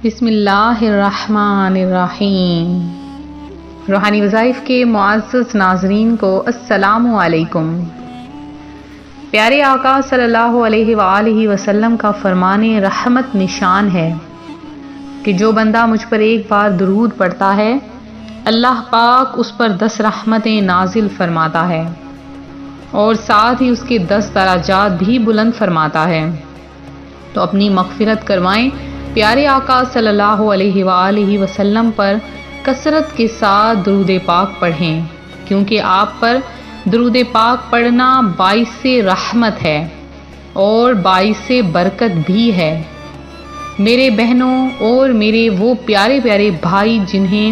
بسم اللہ الرحمن الرحیم۔ روحانی وظائف کے معزز ناظرین کو السلام علیکم۔ پیارے آقا صلی اللہ علیہ وآلہ وسلم کا فرمان رحمت نشان ہے کہ جو بندہ مجھ پر ایک بار درود پڑھتا ہے اللہ پاک اس پر 10 رحمتیں نازل فرماتا ہے اور ساتھ ہی اس کے 10 درجات بھی بلند فرماتا ہے۔ تو اپنی مغفرت کروائیں، پیارے آقا صلی اللہ علیہ وآلہ وسلم پر کثرت کے ساتھ درود پاک پڑھیں، کیونکہ آپ پر درود پاک پڑھنا باعث رحمت ہے اور باعث برکت بھی ہے۔ میرے بہنوں اور میرے وہ پیارے پیارے بھائی جنہیں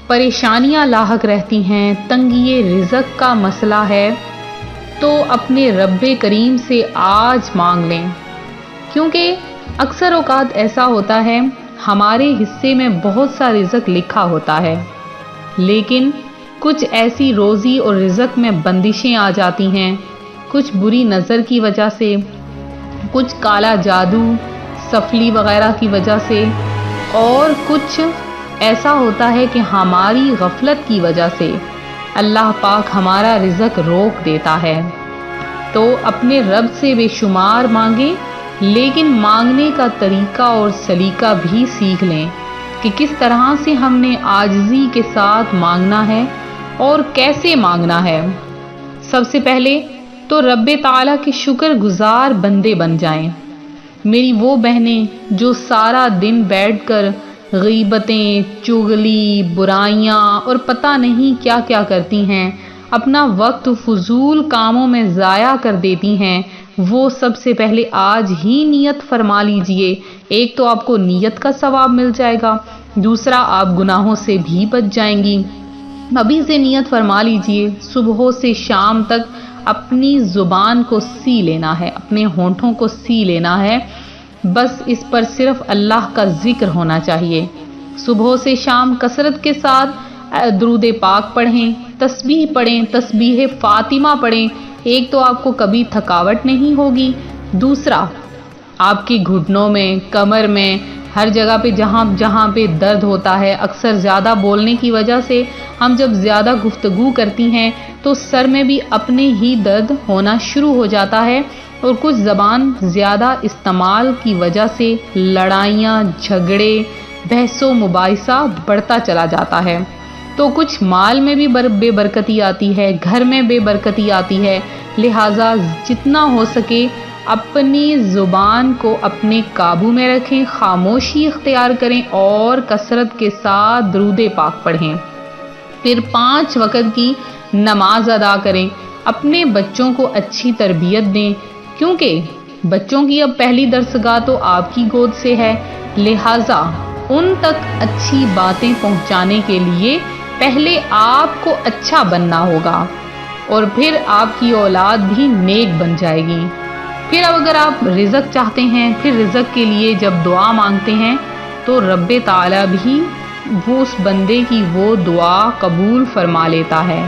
پریشانیاں لاحق رہتی ہیں، تنگی رزق کا مسئلہ ہے، تو اپنے رب کریم سے آج مانگ لیں، کیونکہ اکثر اوقات ایسا ہوتا ہے ہمارے حصے میں بہت سا رزق لکھا ہوتا ہے، لیکن کچھ ایسی روزی اور رزق میں بندشیں آ جاتی ہیں، کچھ بری نظر کی وجہ سے، کچھ کالا جادو سفلی وغیرہ کی وجہ سے، اور کچھ ایسا ہوتا ہے کہ ہماری غفلت کی وجہ سے اللہ پاک ہمارا رزق روک دیتا ہے۔ تو اپنے رب سے بے شمار مانگیں، لیکن مانگنے کا طریقہ اور سلیقہ بھی سیکھ لیں کہ کس طرح سے ہم نے عاجزی کے ساتھ مانگنا ہے اور کیسے مانگنا ہے۔ سب سے پہلے تو رب تعالیٰ کے شکر گزار بندے بن جائیں۔ میری وہ بہنیں جو سارا دن بیٹھ کر غیبتیں، چغلی، برائیاں اور پتہ نہیں کیا کیا کرتی ہیں، اپنا وقت فضول کاموں میں ضائع کر دیتی ہیں، وہ سب سے پہلے آج ہی نیت فرما لیجئے۔ ایک تو آپ کو نیت کا ثواب مل جائے گا، دوسرا آپ گناہوں سے بھی بچ جائیں گی۔ ابھی سے نیت فرما لیجئے، صبح سے شام تک اپنی زبان کو سی لینا ہے، اپنے ہونٹوں کو سی لینا ہے، بس اس پر صرف اللہ کا ذکر ہونا چاہیے۔ صبح سے شام کثرت کے ساتھ درود پاک پڑھیں، تسبیح پڑھیں، تسبیح فاطمہ پڑھیں۔ ایک تو آپ کو کبھی تھکاوٹ نہیں ہوگی، دوسرا آپ کے گھٹنوں میں، کمر میں، ہر جگہ پہ جہاں پہ درد ہوتا ہے، اکثر زیادہ بولنے کی وجہ سے ہم جب زیادہ گفتگو کرتی ہیں تو سر میں بھی اپنے ہی درد ہونا شروع ہو جاتا ہے، اور کچھ زبان زیادہ استعمال کی وجہ سے لڑائیاں، جھگڑے، بحث و مباحثہ بڑھتا چلا جاتا ہے، تو کچھ مال میں بھی بے برکتی آتی ہے، گھر میں بے برکتی آتی ہے۔ لہٰذا جتنا ہو سکے اپنی زبان کو اپنے قابو میں رکھیں، خاموشی اختیار کریں اور کثرت کے ساتھ درود پاک پڑھیں۔ پھر 5 وقت کی نماز ادا کریں، اپنے بچوں کو اچھی تربیت دیں، کیونکہ بچوں کی اب پہلی درسگاہ تو آپ کی گود سے ہے، لہٰذا ان تک اچھی باتیں پہنچانے کے لیے پہلے آپ کو اچھا بننا ہوگا، اور پھر آپ کی اولاد بھی نیک بن جائے گی۔ پھر اب اگر آپ رزق چاہتے ہیں، پھر رزق کے لیے جب دعا مانگتے ہیں تو رب تعالیٰ بھی وہ اس بندے کی وہ دعا قبول فرما لیتا ہے،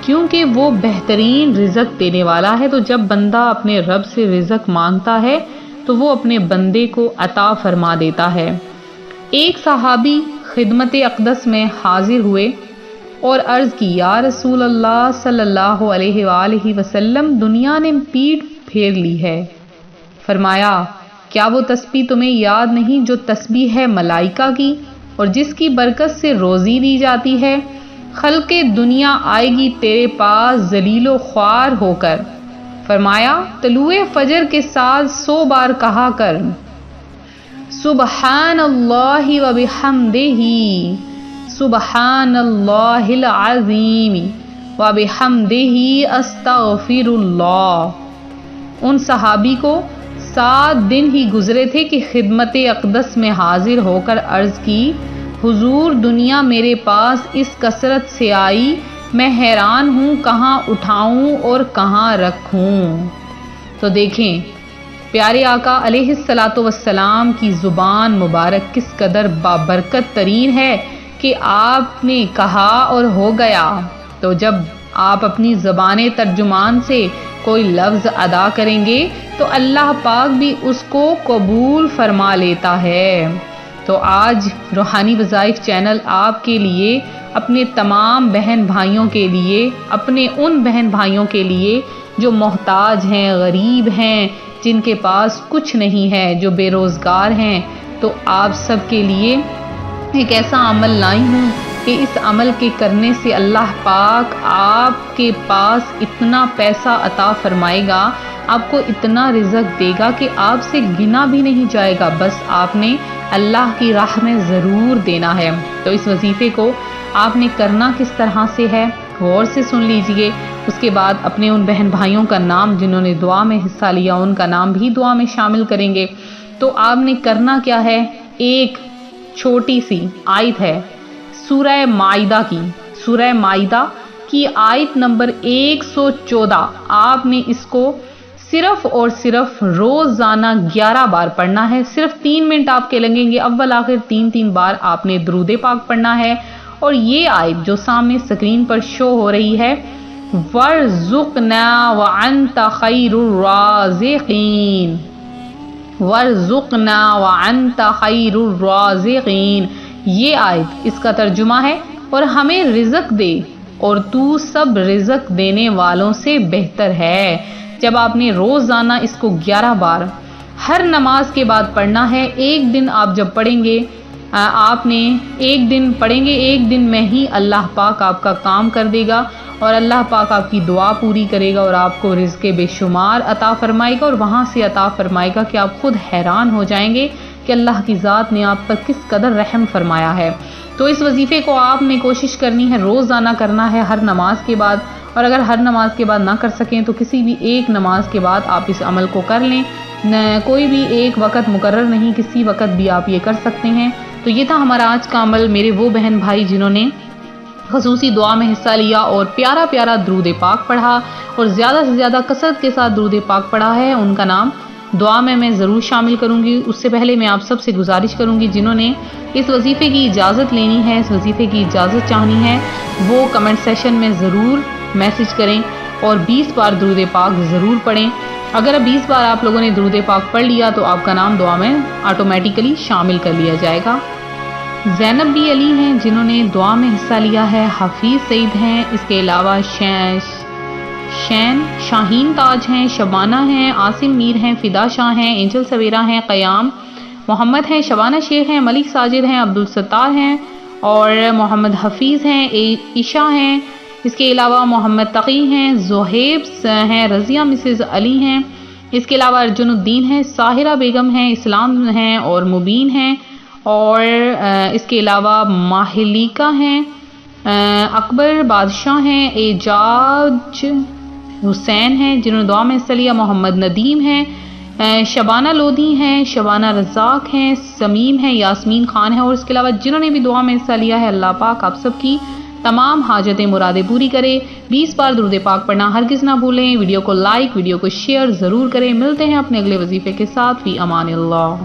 کیونکہ وہ بہترین رزق دینے والا ہے۔ تو جب بندہ اپنے رب سے رزق مانگتا ہے تو وہ اپنے بندے کو عطا فرما دیتا ہے۔ ایک صحابی خدمت اقدس میں حاضر ہوئے اور عرض کی، یا رسول اللہ صلی اللہ علیہ وآلہ وسلم، دنیا نے پیٹھ پھیر لی ہے۔ فرمایا، کیا وہ تسبیح تمہیں یاد نہیں جو تسبیح ہے ملائکہ کی اور جس کی برکت سے روزی دی جاتی ہے؟ خلق دنیا آئے گی تیرے پاس ذلیل و خوار ہو کر۔ فرمایا، طلوع فجر کے ساتھ 100 بار کہا کر، سبحان اللہ و بحمدہ، سبحان اللہ العظیم و بحمدہ استغفر اللہ۔ ان صحابی کو 7 دن ہی گزرے تھے کہ خدمت اقدس میں حاضر ہو کر عرض کی، حضور دنیا میرے پاس اس کثرت سے آئی، میں حیران ہوں کہاں اٹھاؤں اور کہاں رکھوں۔ تو دیکھیں پیارے آقا علیہ الصلاۃ والسلام کی زبان مبارک کس قدر بابرکت ترین ہے کہ آپ نے کہا اور ہو گیا۔ تو جب آپ اپنی زبان ترجمان سے کوئی لفظ ادا کریں گے تو اللہ پاک بھی اس کو قبول فرما لیتا ہے۔ تو آج روحانی وظائف چینل آپ کے لیے، اپنے تمام بہن بھائیوں کے لیے، اپنے ان بہن بھائیوں کے لیے جو محتاج ہیں، غریب ہیں، جن کے پاس کچھ نہیں ہے، جو بے روزگار ہیں، تو آپ سب کے لیے ایک ایسا عمل لائی ہوں کہ اس عمل کے کرنے سے اللہ پاک آپ کے پاس اتنا پیسہ عطا فرمائے گا، آپ کو اتنا رزق دے گا کہ آپ سے گنا بھی نہیں جائے گا، بس آپ نے اللہ کی راہ میں ضرور دینا ہے۔ تو اس وظیفے کو آپ نے کرنا کس طرح سے ہے، غور سے سن لیجئے۔ اس کے بعد اپنے ان بہن بھائیوں کا نام جنہوں نے دعا میں حصہ لیا، ان کا نام بھی دعا میں شامل کریں گے۔ تو آپ نے کرنا کیا ہے، ایک چھوٹی سی آیت ہے سورہ مائدہ کی، سورہ مائدہ کی آیت نمبر 114، آپ نے اس کو صرف اور صرف روزانہ 11 بار پڑھنا ہے۔ صرف 3 منٹ آپ کے لگیں گے، اول آخر 3 بار آپ نے درود پاک پڑھنا ہے۔ اور یہ آیت جو سامنے سکرین پر شو ہو رہی ہے، وَارْزُقْنَا وَأَنْتَ خَيْرُ الرَّازِقِينَ، وَارْزُقْنَا وَأَنْتَ خَيْرُ الرَّازِقِينَ، یہ آیت اس کا ترجمہ ہے، اور ہمیں رزق دے اور تو سب رزق دینے والوں سے بہتر ہے۔ جب آپ نے روزانہ اس کو 11 بار ہر نماز کے بعد پڑھنا ہے، ایک دن آپ جب پڑھیں گے، آپ نے ایک دن پڑھیں گے، ایک دن میں ہی اللہ پاک آپ کا کام کر دے گا، اور اللہ پاک آپ کی دعا پوری کرے گا، اور آپ کو رزق بے شمار عطا فرمائے گا، اور وہاں سے عطا فرمائے گا کہ آپ خود حیران ہو جائیں گے کہ اللہ کی ذات نے آپ پر کس قدر رحم فرمایا ہے۔ تو اس وظیفے کو آپ نے کوشش کرنی ہے، روزانہ کرنا ہے ہر نماز کے بعد، اور اگر ہر نماز کے بعد نہ کر سکیں تو کسی بھی ایک نماز کے بعد آپ اس عمل کو کر لیں، کوئی بھی ایک وقت مقرر نہیں، کسی وقت بھی آپ یہ کر سکتے ہیں۔ تو یہ تھا ہمارا آج کا عمل۔ میرے وہ بہن بھائی جنہوں نے خصوصی دعا میں حصہ لیا اور پیارا پیارا درود پاک پڑھا، اور زیادہ سے زیادہ کثرت کے ساتھ درود پاک پڑھا ہے، ان کا نام دعا میں ضرور شامل کروں گی۔ اس سے پہلے میں آپ سب سے گزارش کروں گی جنہوں نے اس وظیفے کی اجازت لینی ہے، اس وظیفے کی اجازت چاہنی ہے، وہ کمنٹ سیشن میں ضرور میسج کریں اور 20 بار درود پاک ضرور پڑھیں۔ اگر 20 بار آپ لوگوں نے درود پاک پڑھ لیا تو آپ کا نام دعا میں آٹومیٹیکلی شامل کر لیا جائے گا۔ زینب بی علی ہیں جنہوں نے دعا میں حصہ لیا ہے، حفیظ سعید ہیں، اس کے علاوہ شاہین تاج ہیں، شبانہ ہیں، عاصم میر ہیں، فدا شاہ ہیں، اینجل سویرا ہیں، قیام محمد ہیں، شبانہ شیخ ہیں، ملک ساجد ہیں، عبدالستار ہیں، اور محمد حفیظ ہیں، عشاء ہیں، اس کے علاوہ محمد تقی ہیں، زہیب ہیں، رضیہ مسز علی ہیں، اس کے علاوہ ارجن الدین ہیں، ساحرہ بیگم ہیں، اسلام ہیں اور مبین ہیں، اور اس کے علاوہ ماہلیکا ہیں، اکبر بادشاہ ہیں، اعجاج حسین ہیں جنہوں نے دعا میں حصہ لیا، محمد ندیم ہیں، شبانہ لودھی ہیں، شبانہ رزاق ہیں، سمیم ہیں، یاسمین خان ہیں، اور اس کے علاوہ جنہوں نے بھی دعا میں حصہ لیا ہے، اللہ پاک آپ سب کی تمام حاجتیں مرادیں پوری کرے۔ 20 بار درود پاک پڑھنا ہرگز نہ بھولیں۔ ویڈیو کو لائک، ویڈیو کو شیئر ضرور کریں۔ ملتے ہیں اپنے اگلے وظیفے کے ساتھ، فی امان اللہ۔